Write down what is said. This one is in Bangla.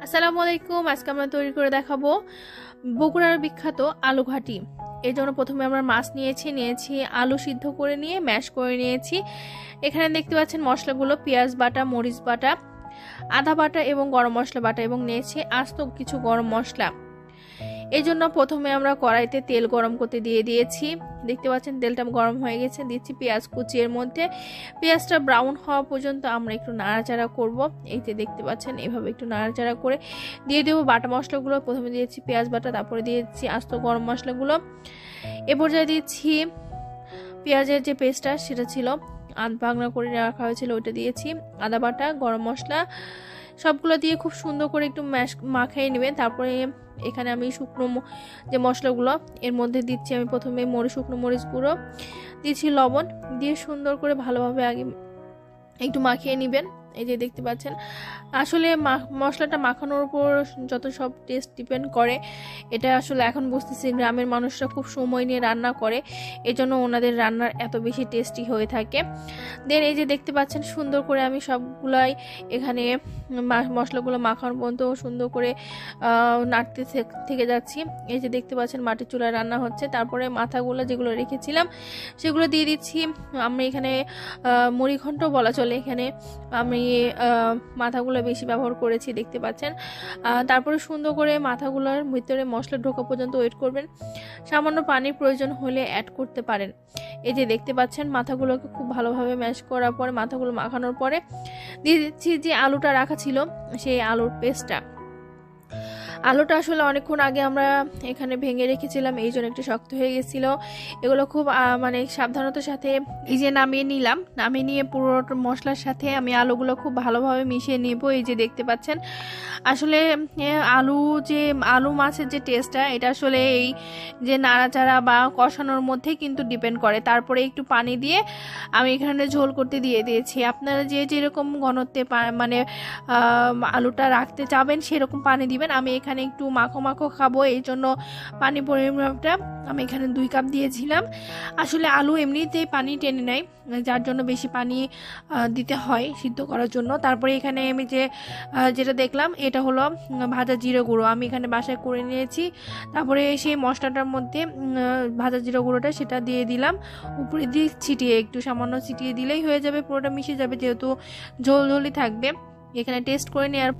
আসসালামু আলাইকুম। আজকে আমরা তৈরি করে দেখাবো বগুড়ার বিখ্যাত আলু ঘাটি। এর জন্য প্রথমে আমরা মাছ নিয়েছি আলু সিদ্ধ করে নিয়ে ম্যাশ করে নিয়েছি। এখানে দেখতে পাচ্ছেন মশলাগুলো পেঁয়াজ বাটা, মরিচ বাটা, আদা বাটা এবং গরম মশলা বাটা এবং নিয়েছি আস্ত কিছু গরম মশলা। এই জন্য প্রথমে আমরা কড়াইতে তেল গরম করতে দিয়ে দিয়েছি। দেখতে পাচ্ছেন তেলটা গরম হয়ে গেছে। দিচ্ছি পেঁয়াজ কুচি। এর মধ্যে পেঁয়াজটা ব্রাউন হওয়া পর্যন্ত আমরা একটু নাড়াচাড়া করব। এই যে দেখতে পাচ্ছেন এভাবে একটু নাড়াচাড়া করে দিয়ে দেবো বাটা মশলাগুলো। প্রথমে দিয়েছি পেঁয়াজ বাটা, তারপরে দিয়েছি আস্ত গরম মশলাগুলো। এ পর্যায়ে দিচ্ছি পেঁয়াজের যে পেস্টটা সেটা ছিল আধ ভাঙনা করে রাখা হয়েছিল, ওইটা দিয়েছি। আদা বাটা, গরম মশলা সবগুলো দিয়ে খুব সুন্দর করে একটু মাখিয়ে নেবেন। তারপরে এখানে আমি শুকনো যে মশলাগুলো এর মধ্যে দিচ্ছি। আমি প্রথমে শুকনো মরিচ গুঁড়ো দিচ্ছি, লবণ দিয়ে সুন্দর করে ভালোভাবে আগে একটু মাখিয়ে নেবেন। এই যে দেখতে পাচ্ছেন আসলে মশলাটা মাখানোর উপর যত সব টেস্ট ডিপেন্ড করে। এটা আসলে এখন বুঝতেছি গ্রামের মানুষরা খুব সময় নিয়ে রান্না করে, এজন্য ওনাদের রান্নার এত বেশি টেস্টি হয়ে থাকে। দেন এই যে দেখতে পাচ্ছেন সুন্দর করে আমি সবগুলাই এখানে মশলাগুলো মাখানোর পর্যন্ত সুন্দর করে নাড়তে থেকে যাচ্ছি। এই যে দেখতে পাচ্ছেন মাটির চুলায় রান্না হচ্ছে। তারপরে মাথাগুলো যেগুলো রেখেছিলাম সেগুলো দিয়ে দিচ্ছি। আমি এখানে মুড়িঘণ্ট বলা চলে, এখানে আমি মাথাগুলো বেশি ব্যবহার করেছি দেখতে পাচ্ছেন। তারপরে সুন্দর করে মাথাগুলোর ভিতরে মশলা ঢোকা পর্যন্ত ওয়েট করবেন। সামান্য পানির প্রয়োজন হলে অ্যাড করতে পারেন। এই যে দেখতে পাচ্ছেন মাথাগুলোকে খুব ভালোভাবে ম্যাশ করার পরে মাথাগুলো মাখানোর পরে দিয়ে দিচ্ছি যে আলুটা রাখা ছিল সেই আলুর পেস্টটা। আলুটা আসলে অনেকক্ষণ আগে আমরা এখানে ভেঙে রেখেছিলাম, এই জন্য একটু শক্ত হয়ে গেছিল। এগুলো খুব মানে সাবধানতার সাথে এই যে নামিয়ে নিলাম। নামিয়ে নিয়ে পুরো মশলার সাথে আমি আলুগুলো খুব ভালোভাবে মিশিয়ে নেব। এই যে দেখতে পাচ্ছেন আসলে আলু মাছের যে টেস্টটা এটা আসলে এই যে নাড়াচাড়া বা কষানোর মধ্যে কিন্তু ডিপেন্ড করে। তারপরে একটু পানি দিয়ে আমি এখানে ঝোল করতে দিয়ে দিয়েছি। আপনারা যে যেরকম ঘনত্বে মানে আলুটা রাখতে চাবেন সেরকম পানি দিবেন। আমি এখানে একটু মাখো মাখো খাবো, এই জন্য পানি পরিমাপটা আমি এখানে 2 কাপ দিয়েছিলাম। আসলে আলু এমনিতেই পানি টেনে নেয়, যার জন্য বেশি পানি দিতে হয় সিদ্ধ করার জন্য। তারপরে এখানে আমি যেটা দেখলাম এটা হলো ভাজা জিরে গুঁড়ো, আমি এখানে বাসায় করে নিয়েছি। তারপরে সেই মশলাটার মধ্যে ভাজা জিরে গুঁড়োটা সেটা দিয়ে দিলাম। উপরে দিয়ে ছিটিয়ে একটু সামান্য ছিটিয়ে দিলেই হয়ে যাবে, পুরোটা মিশে যাবে যেহেতু ঝোল ঝোলই থাকবে। এখানে টেস্ট করে নেওয়ার